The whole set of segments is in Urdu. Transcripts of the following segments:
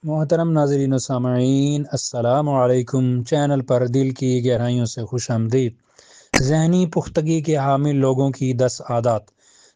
محترم ناظرین و سامعین، السلام علیکم۔ چینل پر دل کی گہرائیوں سے خوش آمدید۔ ذہنی پختگی کے حامل لوگوں کی 10 عادات۔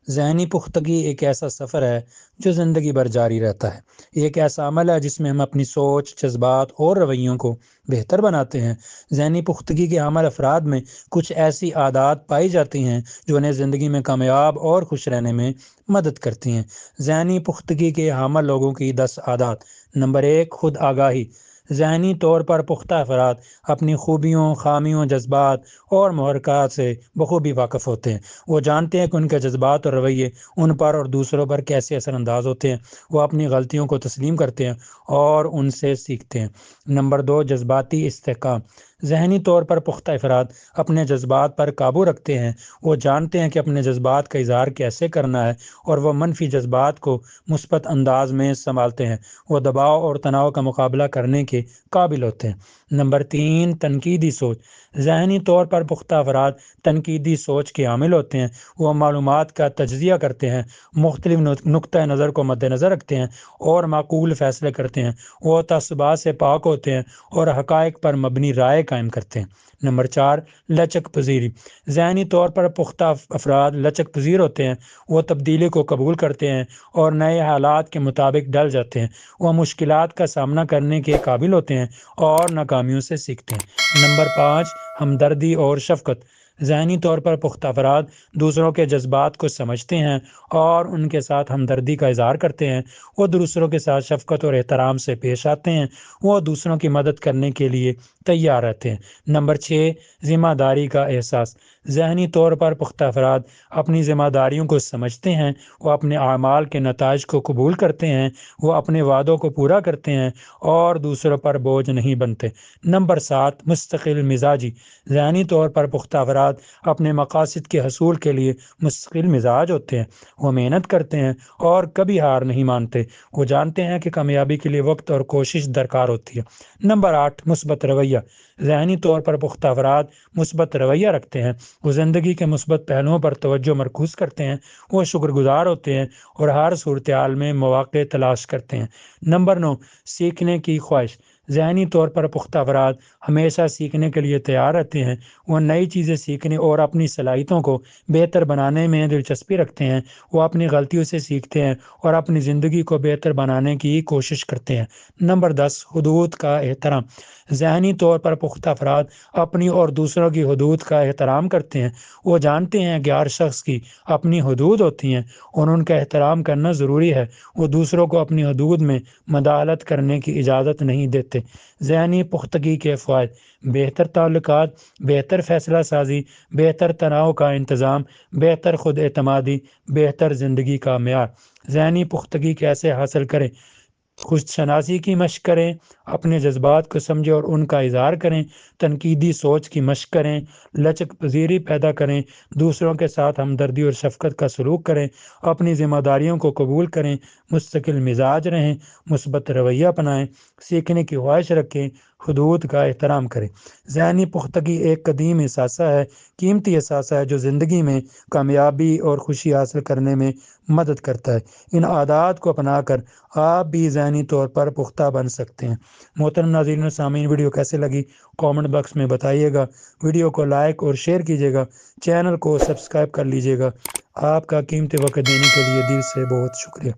ذہنی پختگی ایک ایسا سفر ہے جو زندگی بھر جاری رہتا ہے۔ یہ ایک ایسا عمل ہے جس میں ہم اپنی سوچ، جذبات اور رویوں کو بہتر بناتے ہیں۔ ذہنی پختگی کے حامل افراد میں کچھ ایسی عادات پائی جاتی ہیں جو انہیں زندگی میں کامیاب اور خوش رہنے میں مدد کرتی ہیں۔ ذہنی پختگی کے حامل لوگوں کی 10 عادات۔ نمبر 1، خود آگاہی۔ ذہنی طور پر پختہ افراد اپنی خوبیوں، خامیوں، جذبات اور محرکات سے بخوبی واقف ہوتے ہیں۔ وہ جانتے ہیں کہ ان کے جذبات اور رویے ان پر اور دوسروں پر کیسے اثر انداز ہوتے ہیں۔ وہ اپنی غلطیوں کو تسلیم کرتے ہیں اور ان سے سیکھتے ہیں۔ نمبر 2، جذباتی استحکام۔ ذہنی طور پر پختہ افراد اپنے جذبات پر قابو رکھتے ہیں۔ وہ جانتے ہیں کہ اپنے جذبات کا اظہار کیسے کرنا ہے اور وہ منفی جذبات کو مثبت انداز میں سنبھالتے ہیں۔ وہ دباؤ اور تناؤ کا مقابلہ کرنے کے قابل ہوتے ہیں۔ نمبر 3، تنقیدی سوچ۔ ذہنی طور پر پختہ افراد تنقیدی سوچ کے حامل ہوتے ہیں۔ وہ معلومات کا تجزیہ کرتے ہیں، مختلف نقطۂ نظر کو مد نظر رکھتے ہیں اور معقول فیصلے کرتے ہیں۔ وہ تعصبات سے پاک ہوتے ہیں اور حقائق پر مبنی رائے قائم کرتے ہیں۔ نمبر 4، لچک پذیری۔ ذہنی طور پر پختہ افراد لچک پذیر ہوتے ہیں۔ وہ تبدیلی کو قبول کرتے ہیں اور نئے حالات کے مطابق ڈھل جاتے ہیں۔ وہ مشکلات کا سامنا کرنے کے قابل ہوتے ہیں اور ناکامیوں سے سیکھتے ہیں۔ نمبر 5، ہمدردی اور شفقت۔ ذہنی طور پر پختہ افراد دوسروں کے جذبات کو سمجھتے ہیں اور ان کے ساتھ ہمدردی کا اظہار کرتے ہیں۔ وہ دوسروں کے ساتھ شفقت اور احترام سے پیش آتے ہیں۔ وہ دوسروں کی مدد کرنے کے لیے تیار رہتے ہیں۔ نمبر 6، ذمہ داری کا احساس۔ ذہنی طور پر پختہ افراد اپنی ذمہ داریوں کو سمجھتے ہیں۔ وہ اپنے اعمال کے نتائج کو قبول کرتے ہیں۔ وہ اپنے وعدوں کو پورا کرتے ہیں اور دوسروں پر بوجھ نہیں بنتے۔ نمبر 7، مستقل مزاجی۔ ذہنی طور پر پختہ افراد اپنے مقاصد کے حصول کے لیے مستقل مزاج ہوتے ہیں۔ وہ محنت کرتے ہیں اور کبھی ہار نہیں مانتے۔ وہ جانتے ہیں کہ کامیابی کے لیے وقت اور کوشش درکار ہوتی ہے۔ نمبر 8، مثبت رویہ۔ ذہنی طور پر پختہ افراد مثبت رویہ رکھتے ہیں۔ وہ زندگی کے مثبت پہلوؤں پر توجہ مرکوز کرتے ہیں۔ وہ شکر گزار ہوتے ہیں اور ہر صورتحال میں مواقع تلاش کرتے ہیں۔ نمبر 9، سیکھنے کی خواہش۔ ذہنی طور پر پختہ افراد ہمیشہ سیکھنے کے لیے تیار رہتے ہیں۔ وہ نئی چیزیں سیکھنے اور اپنی صلاحیتوں کو بہتر بنانے میں دلچسپی رکھتے ہیں۔ وہ اپنی غلطیوں سے سیکھتے ہیں اور اپنی زندگی کو بہتر بنانے کی کوشش کرتے ہیں۔ نمبر 10، حدود کا احترام۔ ذہنی طور پر پختہ افراد اپنی اور دوسروں کی حدود کا احترام کرتے ہیں۔ وہ جانتے ہیں کہ ہر شخص کی اپنی حدود ہوتی ہیں اور ان کا احترام کرنا ضروری ہے۔ وہ دوسروں کو اپنی حدود میں مداخلت کرنے کی اجازت نہیں دیتے۔ ذہنی پختگی کے فوائد: بہتر تعلقات، بہتر فیصلہ سازی، بہتر تناؤ کا انتظام، بہتر خود اعتمادی، بہتر زندگی کا معیار۔ ذہنی پختگی کیسے حاصل کریں؟ خود شناسی کی مشق کریں، اپنے جذبات کو سمجھیں اور ان کا اظہار کریں، تنقیدی سوچ کی مشق کریں، لچک پذیری پیدا کریں، دوسروں کے ساتھ ہمدردی اور شفقت کا سلوک کریں، اپنی ذمہ داریوں کو قبول کریں، مستقل مزاج رہیں، مثبت رویہ اپنائیں، سیکھنے کی خواہش رکھیں، حدود کا احترام کریں۔ ذہنی پختگی ایک قدیم اثاثہ ہے، قیمتی اثاثہ ہے جو زندگی میں کامیابی اور خوشی حاصل کرنے میں مدد کرتا ہے۔ ان عادات کو اپنا کر آپ بھی ذہنی طور پر پختہ بن سکتے ہیں۔ محترم ناظرین و سامعین، ویڈیو کیسے لگی کامنٹ باکس میں بتائیے گا۔ ویڈیو کو لائک اور شیئر کیجیے گا، چینل کو سبسکرائب کر لیجیے گا۔ آپ کا قیمتی وقت دینے کے لیے دل سے بہت شکریہ۔